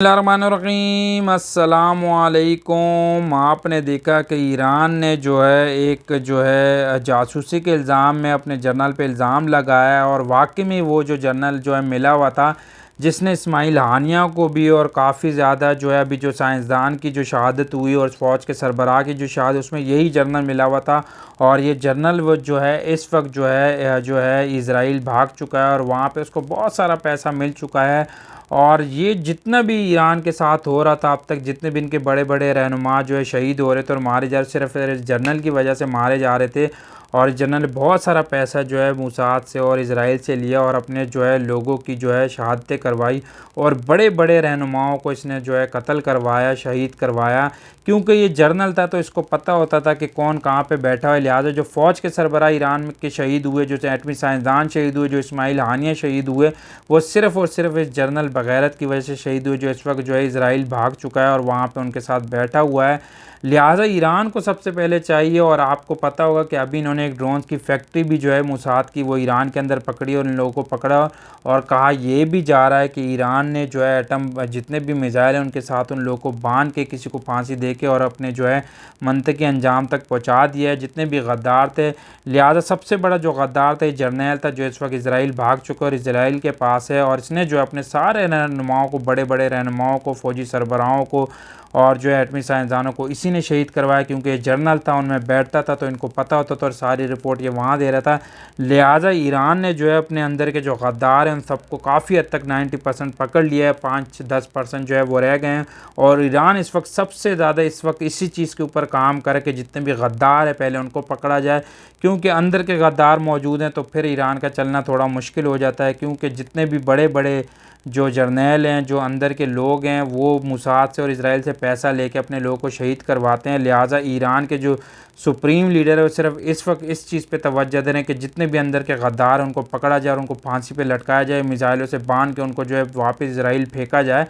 बिस्मिल्लाहिर्रहमानिर्रहीम अस्सलामुअलैकुम। आपने देखा कि ईरान ने जो है एक जो है जासूसी के इल्ज़ाम में अपने जनरल पे इल्ज़ाम लगाया और वाकई में वो जो जनरल जो है मिला हुआ था जिसने इस्माइल हानिया को भी और काफ़ी ज़्यादा जो है अभी जो साइंसदान की जो शहादत हुई और फ़ौज के सरबराह की जो शहादत उसमें यही जनरल मिला हुआ था। और ये जनरल वो जो है इस वक्त जो है इज़राइल भाग चुका है और वहाँ पे उसको बहुत सारा पैसा मिल चुका है। और ये जितना भी ईरान के साथ हो रहा था अब तक, जितने भी इनके बड़े बड़े रहनुमा जो है शहीद हो रहे थे और मारे जा रहे, सिर्फ जनरल की वजह से मारे जा रहे थे। और जनरल ने बहुत सारा पैसा जो है मूसाद से और इज़राइल से लिया और अपने जो है लोगों की जो है शहादतें करवाई और बड़े बड़े रहनुमाओं को इसने जो है कत्ल करवाया, शहीद करवाया। क्योंकि ये जर्नल था तो इसको पता होता था कि कौन कहाँ पे बैठा है। लिहाजा जो फ़ौज के सरबराह ईरान में के शहीद हुए, जो एटमी साइंसदान शहीद हुए, जो इस्माइल हानिया शहीद हुए, वो सिर्फ़ और सिर्फ इस जनरल बगैरत की वजह से शहीद हुए जो इस वक्त जो है इज़राइल भाग चुका है और वहाँ पे उनके साथ बैठा हुआ है। लिहाजा ईरान को सबसे पहले चाहिए, और आपको पता होगा कि अभी इन्होंने एक ड्रोन की फैक्ट्री भी जो है मूसाद की वो ईरान के अंदर पकड़ी और इन लोगों को पकड़ा और कहा ये भी जा रहा है कि ईरान ने जो है एटम जितने भी मिसाइल हैं उनके साथ उन लोगों को बांध के किसी को फांसी दे के और अपने जो है मंतकी अंजाम तक पहुँचा दिया है जितने भी गद्दार थे। लिहाजा सबसे बड़ा जो गद्दार था जर्नैल था जो इस वक्त इसराइल भाग चुका और इसराइल के पास है, और इसने जो अपने सारे रहनुमाओं को, बड़े बड़े रहनुमाओं को, फ़ौजी सरबराहों को और जो है एटमी साइंसदानों को इसी ने शहीद करवाया। क्योंकि ये जर्नल था, उनमें बैठता था तो इनको पता होता था और सारी रिपोर्ट ये वहाँ दे रहा था। लिहाजा ईरान ने जो है अपने अंदर के जो गद्दार हैं उन सबको काफ़ी हद तक 90% पकड़ लिया है, 5-10% जो है वो रह गए हैं। और ईरान इस वक्त सबसे ज़्यादा इस वक्त इसी चीज़ के ऊपर काम करे कि जितने भी गद्दार है पहले उनको पकड़ा जाए, क्योंकि अंदर के गद्दार मौजूद हैं तो फिर ईरान का चलना थोड़ा मुश्किल हो जाता है। क्योंकि जितने भी बड़े बड़े जो जर्नैल हैं, जो अंदर के लोग हैं, वो मूसाद से और इज़राइल से पैसा लेके अपने लोगों को शहीद करवाते हैं। लिहाजा ईरान के जो सुप्रीम लीडर है वो सिर्फ इस वक्त इस चीज़ पे तवज्जो दे रहे हैं कि जितने भी अंदर के गद्दार हैं उनको पकड़ा जाए और उनको फांसी पे लटकाया जाए, मिसाइलों से बांध के उनको जो है वापस इज़राइल फेंका जाए।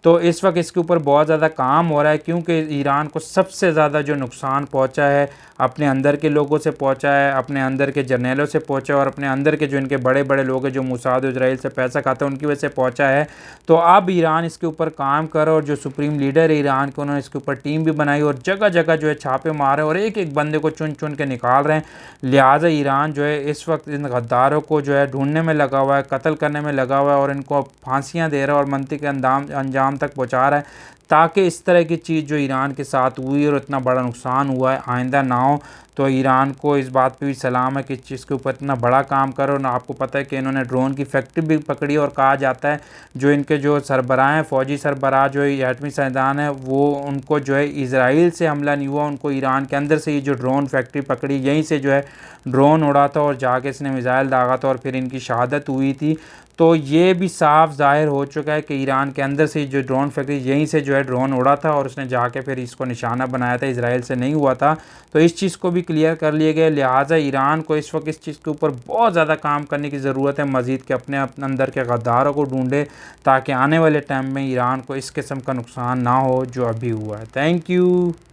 तो इस वक्त इसके ऊपर बहुत ज़्यादा काम हो रहा है, क्योंकि ईरान को सबसे ज़्यादा जो नुकसान पहुँचा है अपने अंदर के लोगों से पहुँचा है, अपने अंदर के जर्नैलों से पहुँचा है और अपने अंदर के जो इनके बड़े बड़े लोग हैं जो मूसाद और इज़राइल से पैसा खाते हैं उनकी वजह से पहुँचा है। तो अब ईरान इसके ऊपर काम करे और जो सुप्रीम लीडर है ईरान के, उन्होंने इसके ऊपर टीम भी बनाई और जगह जगह जो है छापे मारे और एक एक बंदे को चुन चुन के निकाल रहे हैं। लिहाजा ईरान जो है इस वक्त इन गद्दारों को जो है ढूंढने में लगा हुआ है, कत्ल करने में लगा हुआ है और इनको फांसियाँ दे रहा है और मंतकी के अंजाम तक पहुँचा रहा है, ताकि इस तरह की चीज़ जो ईरान के साथ हुई और इतना बड़ा नुकसान हुआ है आइंदा ना हो। तो ईरान को इस बात पे भी सलाम है कि इस चीज़ के ऊपर इतना बड़ा काम करो। और आपको पता है कि इन्होंने ड्रोन की फैक्ट्री भी पकड़ी और कहा जाता है जो इनके जो सरबराह हैं, फ़ौजी सरबराह जो एटमी साइंसदान है, वो उनको जो है इज़राइल से हमला नहीं हुआ, उनको ईरान के अंदर से ही जो ड्रोन फैक्ट्री पकड़ी यहीं से जो है ड्रोन उड़ा था और जाके इसने मिसाइल दागा था और फिर इनकी शहादत हुई थी। तो ये भी साफ ज़ाहिर हो चुका है कि ईरान के अंदर से जो ड्रोन फैक्ट्री यहीं से जो है ड्रोन उड़ा था और उसने जाके फिर इसको निशाना बनाया था, इज़राइल से नहीं हुआ था। तो इस चीज़ को भी क्लियर कर लिया गया। लिहाजा ईरान को इस वक्त इस चीज़ के ऊपर बहुत ज़्यादा काम करने की ज़रूरत है मज़ीद, के अपने अंदर के गद्दारों को ढूंढे ताकि आने वाले टाइम में ईरान को इस किस्म का नुकसान ना हो जो अभी हुआ है। Thank you.